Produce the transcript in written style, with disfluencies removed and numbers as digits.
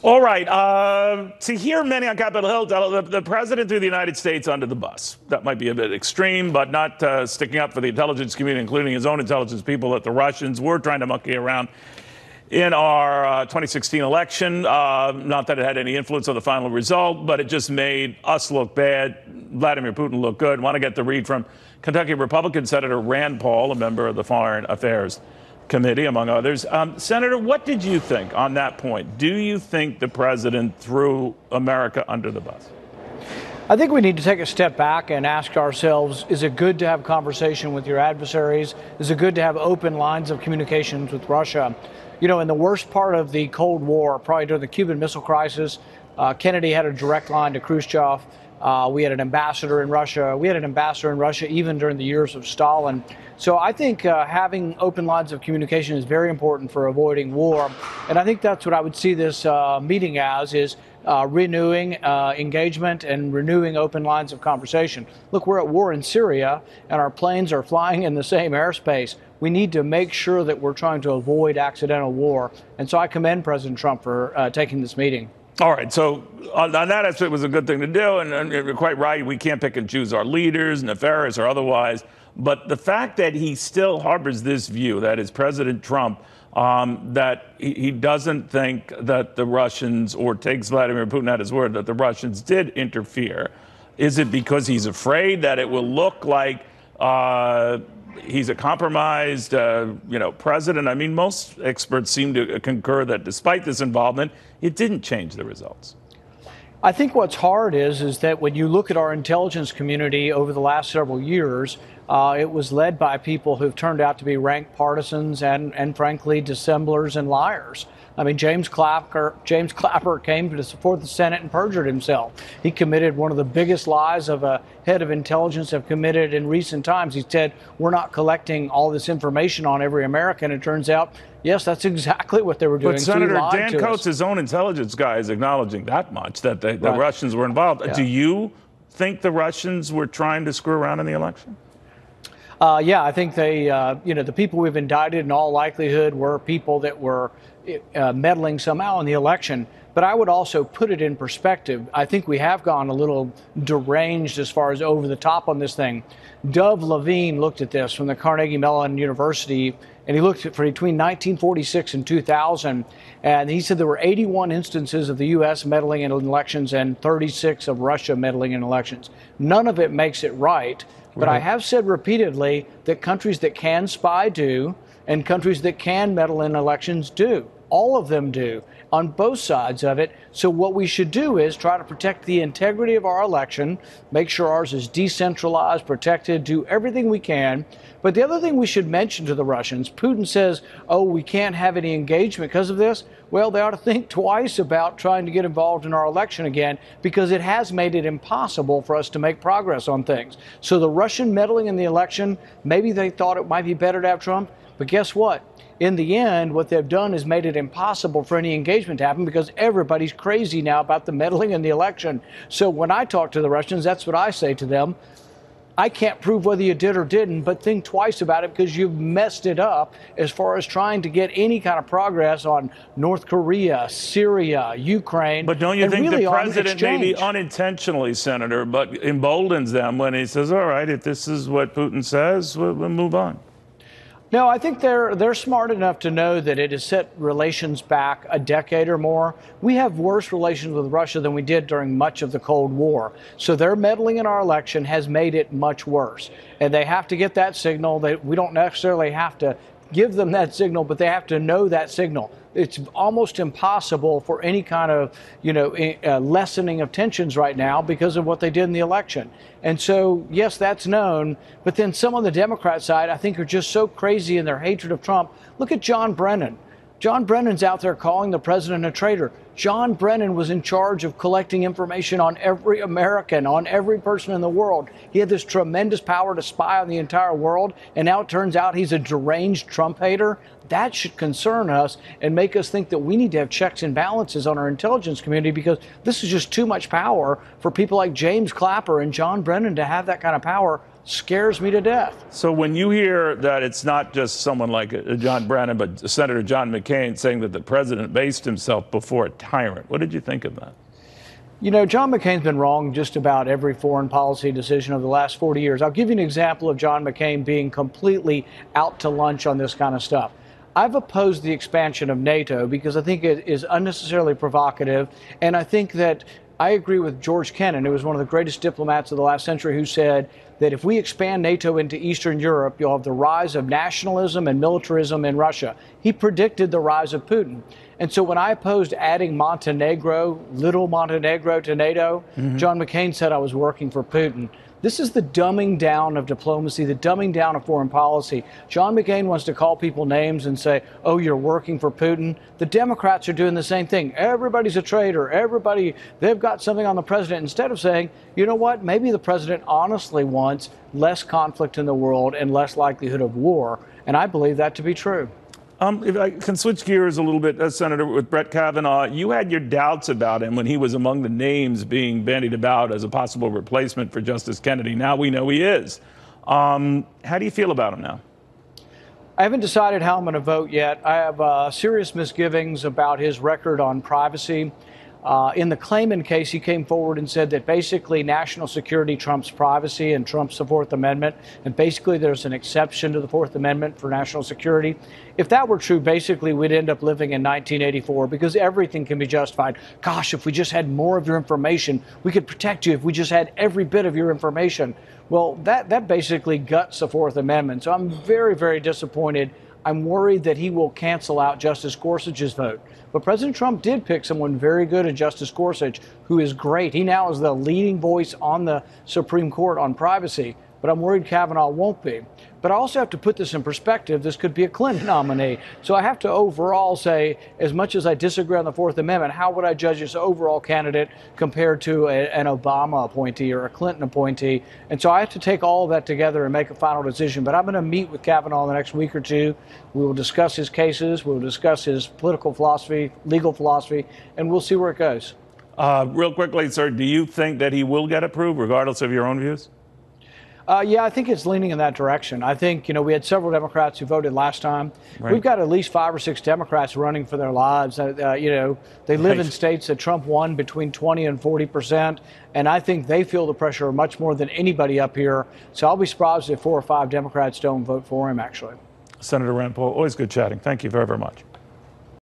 All right. To hear many on Capitol Hill tell the president threw the United States under the bus. That might be a bit extreme, but not sticking up for the intelligence community, including his own intelligence people, that the Russians were trying to monkey around in our 2016 election. Not that it had any influence on the final result, but it just made us look bad, Vladimir Putin look good. Want to get the read from Kentucky Republican Senator Rand Paul, a member of the Foreign Affairs Committee, among others. Senator, what did you think on that point? Do you think the president threw America under the bus? I think we need to take a step back and ask ourselves, is it good to have conversation with your adversaries? Is it good to have open lines of communications with Russia? You know, in the worst part of the Cold War, probably during the Cuban Missile Crisis, Kennedy had a direct line to Khrushchev. We had an ambassador in Russia. We had an ambassador in Russia even during the years of Stalin. So I think having open lines of communication is very important for avoiding war. And I think that's what I would see this meeting as, is renewing engagement and renewing open lines of conversation. Look, we're at war in Syria, and our planes are flying in the same airspace. We need to make sure that we're trying to avoid accidental war. And so I commend President Trump for taking this meeting. All right. So on that aspect, it was a good thing to do. And you're quite right. We can't pick and choose our leaders, nefarious or otherwise. But the fact that he still harbors this view, that is President Trump, that he doesn't think that the Russians, or takes Vladimir Putin at his word, that the Russians did interfere. Is it because he's afraid that it will look like he's a compromised, president? I mean, most experts seem to concur that despite this involvement, it didn't change the results. I think what's hard is that when you look at our intelligence community over the last several years, it was led by people who've turned out to be rank partisans and frankly, dissemblers and liars. I mean, James Clapper came before the Senate and perjured himself. He committed one of the biggest lies of a head of intelligence have committed in recent times. He said, we're not collecting all this information on every American. It turns out, yes, that's exactly what they were doing. But Senator, Dan Coates, his own intelligence guy, is acknowledging that much, that the Russians were involved. Yeah. Do you think the Russians were trying to screw around in the election? Yeah, I think they, the people we've indicted in all likelihood were people that were meddling somehow in the election. But I would also put it in perspective. I think we have gone a little deranged as far as over the top on this thing. Dov Levine looked at this from the Carnegie Mellon University, and he looked at for between 1946 and 2000, and he said there were 81 instances of the U.S. meddling in elections and 36 of Russia meddling in elections. None of it makes it right. But I have said repeatedly that countries that can spy do, and countries that can meddle in elections do. All of them do, on both sides of it. So what we should do is try to protect the integrity of our election, make sure ours is decentralized, protected, do everything we can. But the other thing we should mention to the Russians, Putin says, oh, we can't have any engagement because of this. Well, they ought to think twice about trying to get involved in our election again, because it has made it impossible for us to make progress on things. So the Russian meddling in the election, maybe they thought it might be better to have Trump. But guess what? In the end, what they've done is made it impossible for any engagement to happen, because everybody's crazy now about the meddling in the election. So when I talk to the Russians, that's what I say to them. I can't prove whether you did or didn't, but think twice about it, because you've messed it up as far as trying to get any kind of progress on North Korea, Syria, Ukraine. But don't you think really the president maybe unintentionally, Senator, but emboldens them when he says, all right, if this is what Putin says, we'll move on? No, I think they're smart enough to know that it has set relations back a decade or more. We have worse relations with Russia than we did during much of the Cold War. So their meddling in our election has made it much worse. And they have to get that signal. That we don't necessarily have to give them that signal, but they have to know that signal. It's almost impossible for any kind of, lessening of tensions right now because of what they did in the election. And so, yes, that's known. But then some on the Democrat side, I think, are just so crazy in their hatred of Trump. Look at John Brennan. John Brennan's out there calling the president a traitor. John Brennan was in charge of collecting information on every American, on every person in the world. He had this tremendous power to spy on the entire world, and now it turns out he's a deranged Trump hater. That should concern us and make us think that we need to have checks and balances on our intelligence community, because this is just too much power for people like James Clapper and John Brennan to have that kind of power scares me to death. So when you hear that it's not just someone like John Brennan, but Senator John McCain saying that the president based himself before a tyrant, what did you think of that? You know, John McCain's been wrong just about every foreign policy decision over the last 40 years. I'll give you an example of John McCain being completely out to lunch on this kind of stuff. I've opposed the expansion of NATO because I think it is unnecessarily provocative, and I think that I agree with George Kennan, who was one of the greatest diplomats of the last century, who said that if we expand NATO into Eastern Europe, you'll have the rise of nationalism and militarism in Russia. He predicted the rise of Putin. And so when I opposed adding Montenegro, little Montenegro, to NATO, John McCain said I was working for Putin. This is the dumbing down of diplomacy, the dumbing down of foreign policy. John McCain wants to call people names and say, oh, you're working for Putin. The Democrats are doing the same thing. Everybody's a traitor. Everybody, they've got something on the president. Instead of saying, you know what, maybe the president honestly wants less conflict in the world and less likelihood of war. And I believe that to be true. If I can switch gears a little bit, Senator, with Brett Kavanaugh, you had your doubts about him when he was among the names being bandied about as a possible replacement for Justice Kennedy. Now we know he is. How do you feel about him now? I haven't decided how I'm going to vote yet. I have serious misgivings about his record on privacy. In the Clayman case, he came forward and said that basically national security trumps privacy and trumps the Fourth Amendment. And basically there's an exception to the Fourth Amendment for national security. If that were true, basically we'd end up living in 1984 because everything can be justified. Gosh, if we just had more of your information, we could protect you if we just had every bit of your information. Well, that basically guts the Fourth Amendment. So I'm very, very disappointed. I'm worried that he will cancel out Justice Gorsuch's vote. But President Trump did pick someone very good in Justice Gorsuch, who is great. He now is the leading voice on the Supreme Court on privacy. But I'm worried Kavanaugh won't be. But I also have to put this in perspective. This could be a Clinton nominee. So I have to overall say, as much as I disagree on the Fourth Amendment, how would I judge this overall candidate compared to an Obama appointee or a Clinton appointee? And so I have to take all of that together and make a final decision. But I'm going to meet with Kavanaugh in the next week or two. We will discuss his cases. We'll discuss his political philosophy, legal philosophy, and we'll see where it goes. Real quickly, sir, do you think that he will get approved, regardless of your own views? Yeah, I think it's leaning in that direction. I think, you know, we had several Democrats who voted last time. Right. We've got at least 5 or 6 Democrats running for their lives. You know, they live in states that Trump won between 20 and 40%. And I think they feel the pressure much more than anybody up here. So I'll be surprised if 4 or 5 Democrats don't vote for him, actually. Senator Rand Paul, always good chatting. Thank you very, very much.